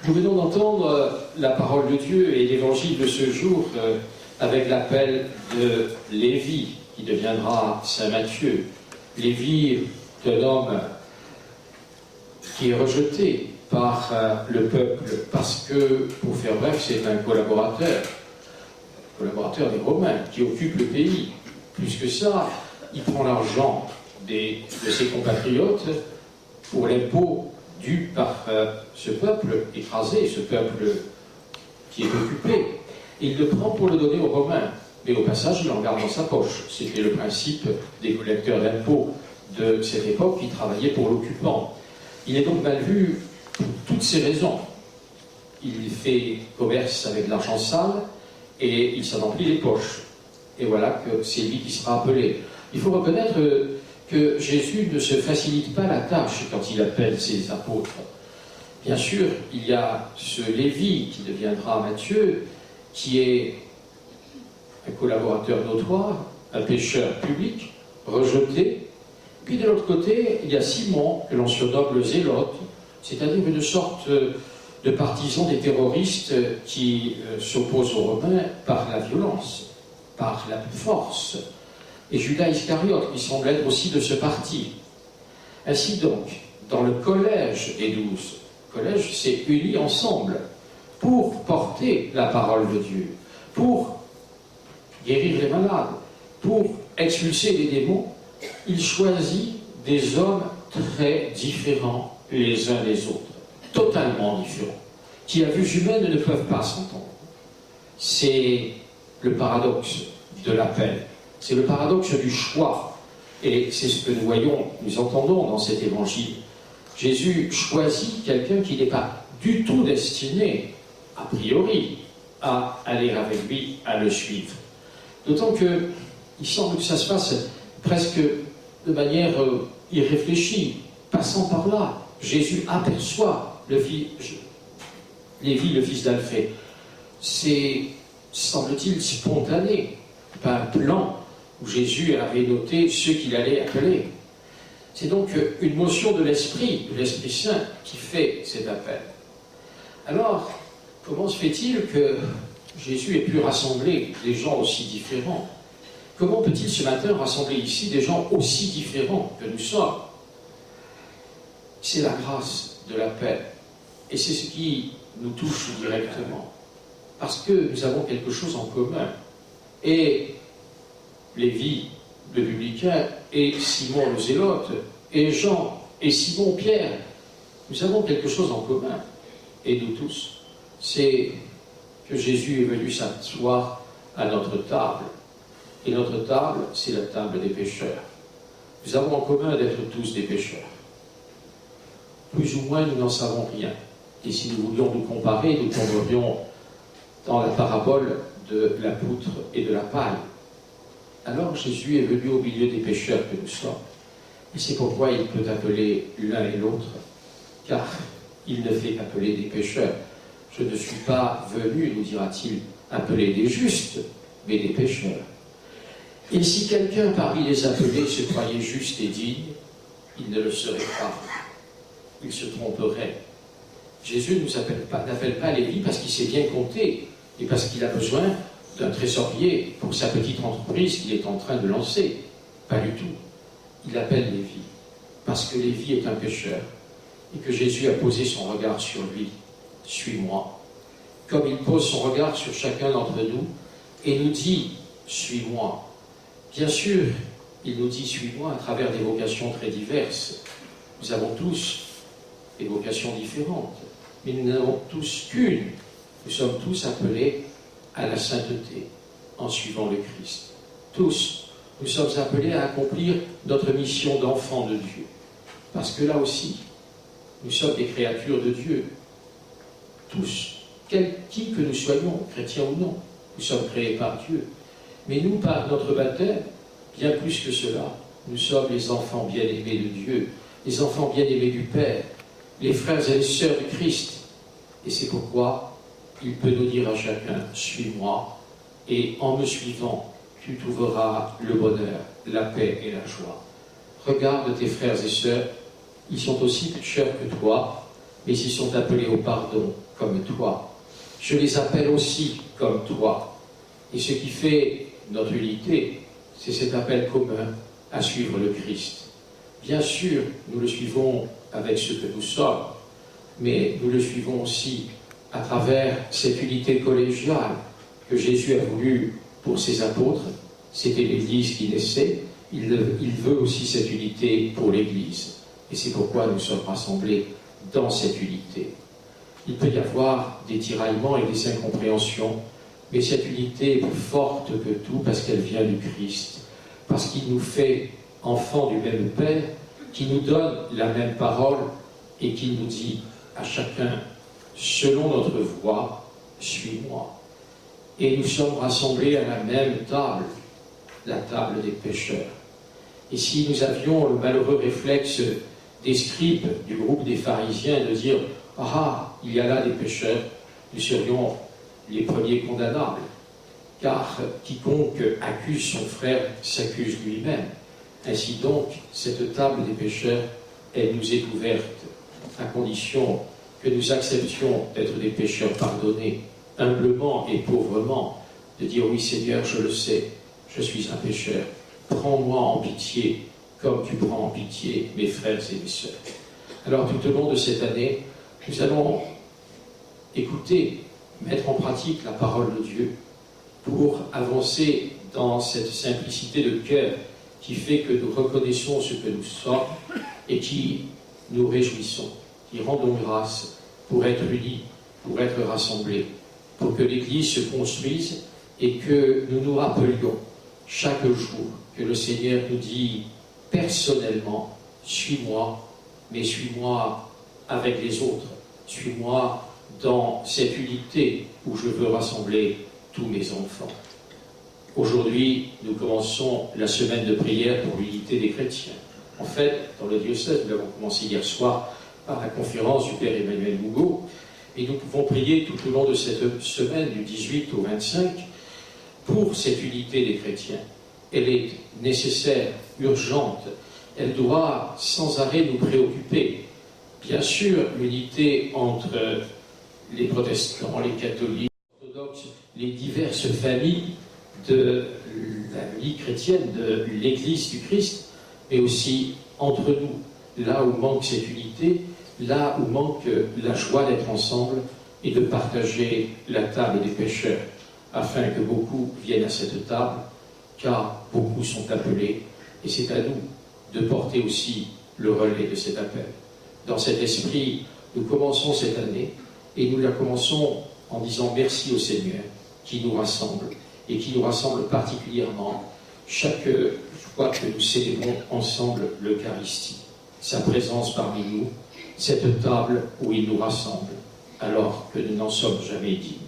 Nous venons d'entendre la parole de Dieu et l'évangile de ce jour avec l'appel de Lévi, qui deviendra Saint Matthieu. Lévi, d'un homme qui est rejeté par le peuple, parce que, pour faire bref, c'est un collaborateur des Romains, qui occupe le pays. Plus que ça, il prend l'argent de ses compatriotes pour l'impôt dû par ce peuple écrasé, ce peuple qui est occupé. Il le prend pour le donner aux Romains, mais au passage, il en garde dans sa poche. C'était le principe des collecteurs d'impôts de cette époque qui travaillaient pour l'occupant. Il est donc mal vu pour toutes ces raisons. Il fait commerce avec de l'argent sale et il s'en emplit les poches. Et voilà que c'est lui qui sera appelé. Il faut reconnaître que Jésus ne se facilite pas la tâche quand il appelle ses apôtres. Bien sûr, il y a ce Lévi qui deviendra Matthieu, qui est un collaborateur notoire, un pécheur public, rejeté. Puis de l'autre côté, il y a Simon, que l'on surnomme le zélote, c'est-à-dire une sorte de partisan des terroristes qui s'opposent aux Romains par la violence, par la force. Et Judas Iscariote, qui semble être aussi de ce parti. Ainsi donc, dans le collège des 12, le collège s'est uni ensemble pour porter la parole de Dieu, pour guérir les malades, pour expulser les démons. Il choisit des hommes très différents les uns des autres, totalement différents, qui à vue humaine ne peuvent pas s'entendre. C'est le paradoxe de l'appel. C'est le paradoxe du choix. Et c'est ce que nous voyons, nous entendons dans cet évangile. Jésus choisit quelqu'un qui n'est pas du tout destiné, a priori, à aller avec lui, à le suivre. D'autant qu'il semble que ça se passe presque de manière irréfléchie, passant par là. Jésus aperçoit Lévi, le fils d'Alphée. C'est, semble-t-il, spontané, pas un plan où Jésus avait noté ceux qu'il allait appeler. C'est donc une motion de l'Esprit Saint, qui fait cet appel. Alors, comment se fait-il que Jésus ait pu rassembler des gens aussi différents? Comment peut-il ce matin rassembler ici des gens aussi différents que nous sommes? C'est la grâce de l'appel. Et c'est ce qui nous touche directement. Parce que nous avons quelque chose en commun. Et Lévi, le publicain, et Simon le zélote, et Jean, et Simon Pierre, nous avons quelque chose en commun. Et nous tous, c'est que Jésus est venu s'asseoir à notre table. Et notre table, c'est la table des pécheurs. Nous avons en commun d'être tous des pécheurs. Plus ou moins, nous n'en savons rien. Et si nous voulions nous comparer, nous tomberions dans la parabole de la poutre et de la paille. Alors Jésus est venu au milieu des pécheurs que nous sommes. Et c'est pourquoi il peut appeler l'un et l'autre, car il ne fait qu'appeler des pécheurs. Je ne suis pas venu, nous dira-t-il, appeler des justes, mais des pécheurs. Et si quelqu'un parmi les appelés se croyait juste et digne, il ne le serait pas. Il se tromperait. Jésus n'appelle pas Lévi parce qu'il sait bien compter et parce qu'il a besoin d'un trésorier pour sa petite entreprise qu'il est en train de lancer. Pas du tout. Il appelle Lévi parce que Lévi est un pécheur et que Jésus a posé son regard sur lui. Suis-moi. Comme il pose son regard sur chacun d'entre nous et nous dit « Suis-moi ». Bien sûr, il nous dit « Suis-moi » à travers des vocations très diverses. Nous avons tous des vocations différentes, mais nous n'avons tous qu'une. Nous sommes tous appelés à la sainteté en suivant le Christ. Tous, nous sommes appelés à accomplir notre mission d'enfant de Dieu. Parce que là aussi, nous sommes des créatures de Dieu. Tous, qui que nous soyons, chrétiens ou non, nous sommes créés par Dieu. Mais nous, par notre baptême, bien plus que cela, nous sommes les enfants bien-aimés de Dieu, les enfants bien-aimés du Père, les frères et les sœurs du Christ. Et c'est pourquoi il peut nous dire à chacun, suis-moi, et en me suivant, tu trouveras le bonheur, la paix et la joie. Regarde tes frères et sœurs, ils sont aussi pécheurs que toi, mais ils sont appelés au pardon comme toi. Je les appelle aussi comme toi. Et ce qui fait notre unité, c'est cet appel commun à suivre le Christ. Bien sûr, nous le suivons avec ce que nous sommes, mais nous le suivons aussi à travers cette unité collégiale que Jésus a voulu pour ses apôtres. C'était l'Église qui naissait. Il veut aussi cette unité pour l'Église. Et c'est pourquoi nous sommes rassemblés dans cette unité. Il peut y avoir des tiraillements et des incompréhensions, mais cette unité est plus forte que tout parce qu'elle vient du Christ, parce qu'il nous fait enfants du même Père, qui nous donne la même parole et qui nous dit à chacun, selon notre voie, suis-moi. Et nous sommes rassemblés à la même table, la table des pécheurs. Et si nous avions le malheureux réflexe des scribes du groupe des pharisiens de dire « Ah, il y a là des pécheurs », nous serions les premiers condamnables. Car quiconque accuse son frère s'accuse lui-même. Ainsi donc, cette table des pécheurs, elle nous est ouverte, à condition que nous acceptions d'être des pécheurs pardonnés, humblement et pauvrement, de dire « Oui Seigneur, je le sais, je suis un pécheur, prends-moi en pitié, comme tu prends en pitié mes frères et mes sœurs. » Alors tout au long de cette année, nous allons écouter, mettre en pratique la parole de Dieu pour avancer dans cette simplicité de cœur qui fait que nous reconnaissons ce que nous sommes et qui nous réjouissons, qui rendons grâce pour être unis, pour être rassemblés, pour que l'Église se construise et que nous nous rappelions chaque jour que le Seigneur nous dit personnellement, suis-moi, mais suis-moi avec les autres, suis-moi dans cette unité où je veux rassembler tous mes enfants. Aujourd'hui, nous commençons la semaine de prière pour l'unité des chrétiens. En fait, dans le diocèse, nous l'avons commencé hier soir par la conférence du Père Emmanuel Mougot, et nous pouvons prier tout au long de cette semaine, du 18 au 25, pour cette unité des chrétiens. Elle est nécessaire, urgente, elle doit sans arrêt nous préoccuper. Bien sûr, l'unité entre les protestants, les catholiques, les orthodoxes, les diverses familles de la vie chrétienne, de l'Église du Christ, mais aussi entre nous, là où manque cette unité, là où manque la joie d'être ensemble et de partager la table des pécheurs, afin que beaucoup viennent à cette table, car beaucoup sont appelés, et c'est à nous de porter aussi le relais de cet appel. Dans cet esprit, nous commençons cette année, et nous la commençons en disant merci au Seigneur, qui nous rassemble, et qui nous rassemble particulièrement chaque fois que nous célébrons ensemble l'Eucharistie, sa présence parmi nous, cette table où il nous rassemble, alors que nous n'en sommes jamais dignes.